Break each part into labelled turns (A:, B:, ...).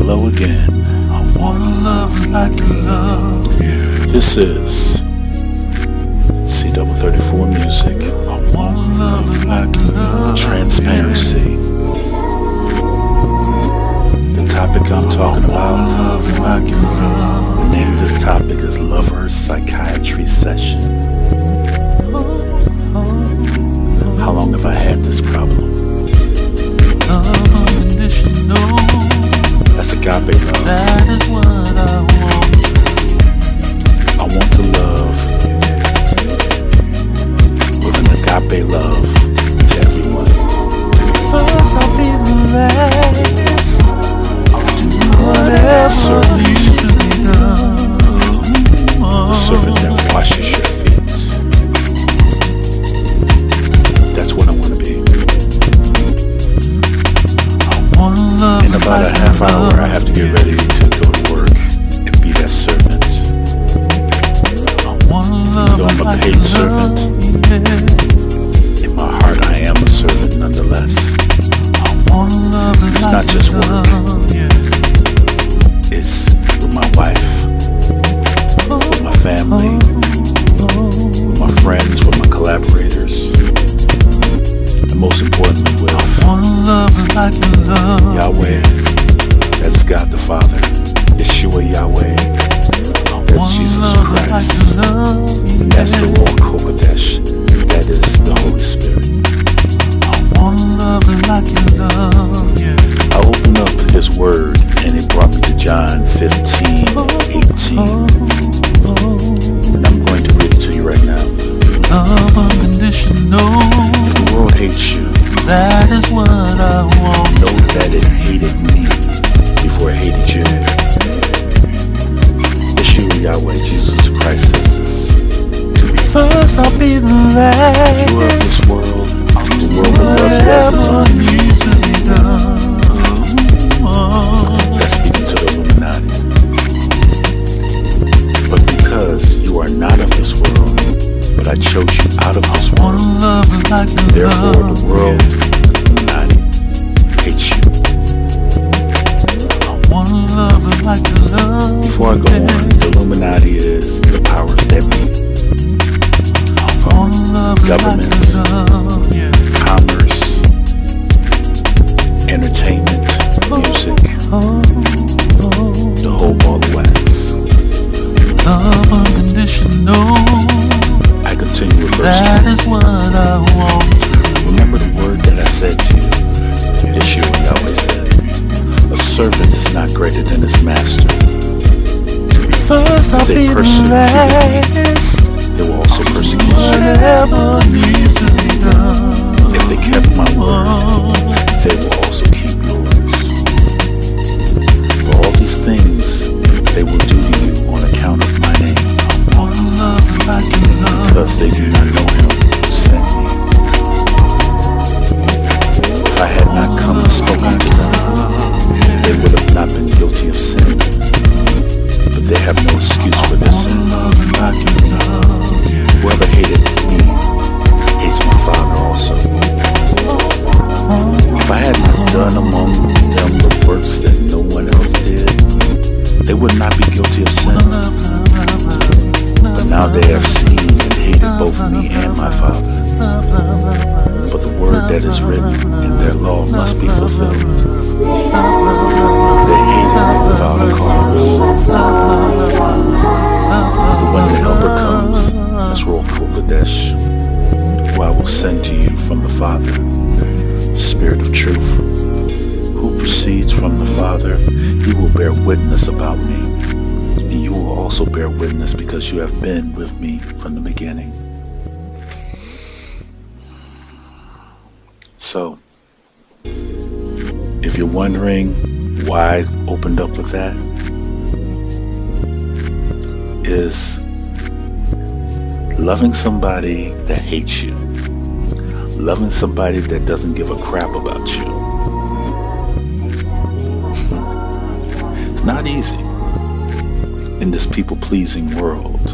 A: Hello again.
B: I wanna love like you love.
A: This is Double34 music.
B: I wanna love like you love.
A: Transparency. The topic I'm talking about,
B: Like you love.
A: the name of this topic is Lover's Psychiatry Session. How long have I had this problem?
B: Love unconditional.
A: That's agape love.
B: That is what I want.
A: I want to love with an agape love to everyone.
B: First I'll be the last. I'll do whatever
A: servant.
B: needs to be done.
A: The servant that washes your feet. That's what I want to be.
B: I wanna love
A: In about a
B: like
A: half
B: you
A: hour,
B: love.
A: I have to get ready to go to work and be that servant.
B: I wanna love
A: Though I'm a
B: like
A: paid
B: you
A: servant,
B: love. Yeah.
A: in my heart I am a servant nonetheless.
B: I wanna love it
A: It's
B: like
A: not just
B: you
A: work.
B: love. Yeah.
A: It's with my wife, with my family, with my friends, with my collaborators, and most importantly with
B: Wanna love it like you love.
A: Yahweh. That's God the Father. Yeshua Yahweh. That's Jesus Christ. And that's the Ruach HaKodesh. That is the Holy Spirit.
B: I wanna love it like you love. Yeah.
A: I opened up His Word and it brought me to John 15:18. And I'm going to read it to you right now.
B: Love unconditional.
A: If the world hates you,
B: That is what I want.
A: know that it hated me before it hated you. Yeshua Yahweh, Jesus Christ says this.
B: First I'll be the
A: If you are of this
B: last.
A: world, the world will love you as its
B: Whatever
A: own.
B: needs to be done.
A: That's speaking to the Illuminati. But because you are not of this world, but I chose you out of this
B: Wanna
A: world,
B: love it like you
A: therefore
B: love.
A: the world, the Illuminati, hates you.
B: I wanna love it like you love.
A: Before I go on, the Illuminati is the powers that be. From
B: Wanna love it
A: governments,
B: like you love. Yeah.
A: commerce, entertainment, music, the whole ball of wax.
B: Love unconditional.
A: I continue with verse
B: That
A: 20.
B: is what I want.
A: Remember the word that I said to you. Yeshua Yahweh says, a servant is not greater than his master.
B: First I'll
A: If they
B: be the
A: persecuted me,
B: last.
A: they will also persecute you.
B: Whatever needs to be done.
A: If they kept my word, they will also keep yours. For all these things they will do to you on account of my name,
B: Wanna love it like you love.
A: because they do not know him who sent me. If I had not come and spoken to them, they would have not been guilty of sin. But they have no excuse for their sin.
B: Love it like you love.
A: Whoever hated me hates my Father also. If I had not done among them the works that no one else did, they would not be guilty of sin. But now they have seen and hated both me and my Father. For the word that is written in their law must be fulfilled. They hated me without a cause. But when the Helper comes, that's Ruach HaKodesh, who I will send to you from the Father, the Spirit of truth, who proceeds from the Father, he will bear witness about me. And you will also bear witness because you have been with me from the beginning. So, if you're wondering why I opened up with that, is loving somebody that hates you, loving somebody that doesn't give a crap about you. It's not easy in this people-pleasing world,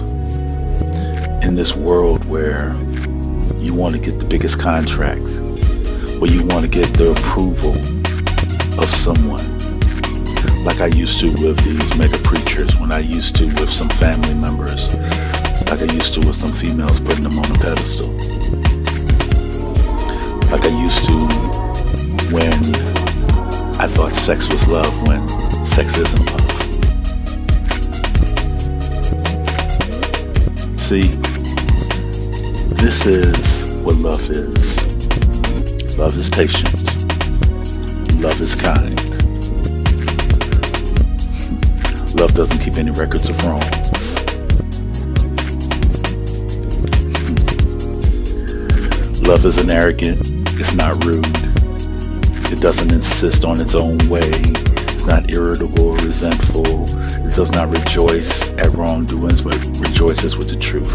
A: in this world where you want to get the biggest contract, where you want to get the approval of someone. like I used to with these mega preachers, when I used to with some family members, like I used to with some females putting them on a pedestal, like I used to when I thought sex was love when sex isn't love. See, this is what love is. Love is patient. Love is kind. Love doesn't keep any records of wrongs. Love isn't arrogant. It's not rude. It doesn't insist on its own way. It's not irritable or resentful. It does not rejoice at wrongdoings, but rejoices with the truth.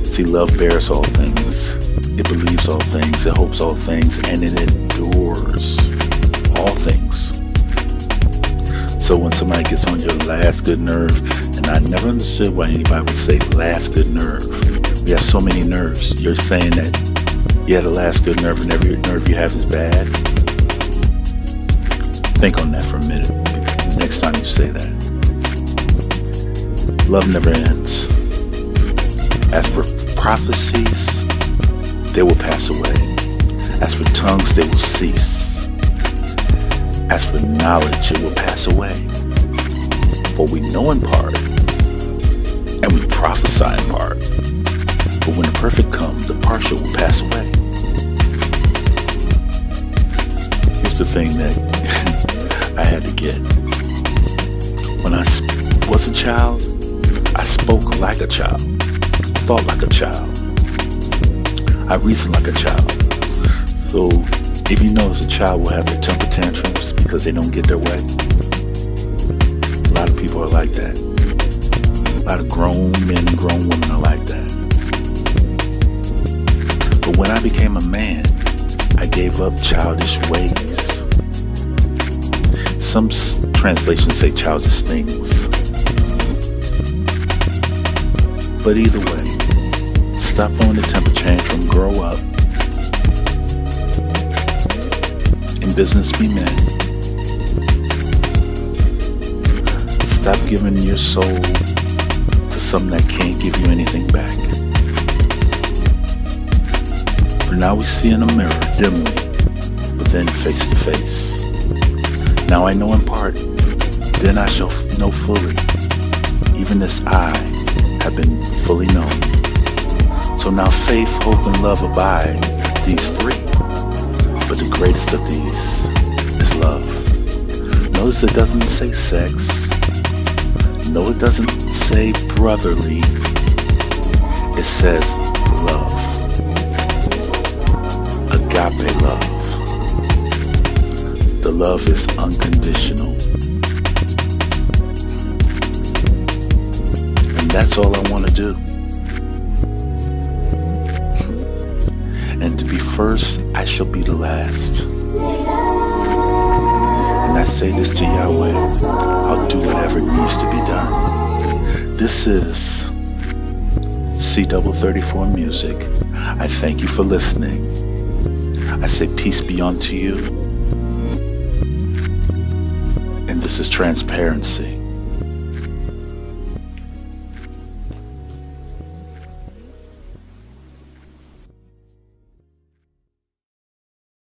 A: See, love bears all things. It believes all things. It hopes all things. And it endures all things. So when somebody gets on your last good nerve, and I never understood why anybody would say last good nerve. We have so many nerves. You're saying that you had a last good nerve and every nerve you have is bad? Think on that for a minute next time you say that. Love never ends. As for prophecies, they will pass away. As for tongues, they will cease. As for knowledge, it will pass away. For we know in part, and we prophesy in part. But when the perfect comes, the partial will pass away. Here's the thing that I had to get. When I was a child, I spoke like a child. I thought like a child. I reasoned like a child. So if you notice, a child will have their temper tantrums because they don't get their way. A lot of people are like that. A lot of grown men and grown women are like that. But when I became a man, I gave up childish ways. Some translations say childish things. But either way, stop throwing the temper tantrum, grow up. In business, be men. Stop giving your soul to something that can't give you anything back. For now we see in a mirror dimly, but then face to face. Now I know in part, then I shall know fully. Even as I have been fully known. So now faith, hope, and love abide, these three. But the greatest of these is love. Notice it doesn't say sex. No, it doesn't say brotherly. It says love. Agape love. The love is unconditional. And that's all I want to do. And to be first, I shall be the last. And I say this to Yahweh, I'll do whatever needs to be done. This is Double34 music. I thank you for listening. I say peace be unto you. And this is transparency.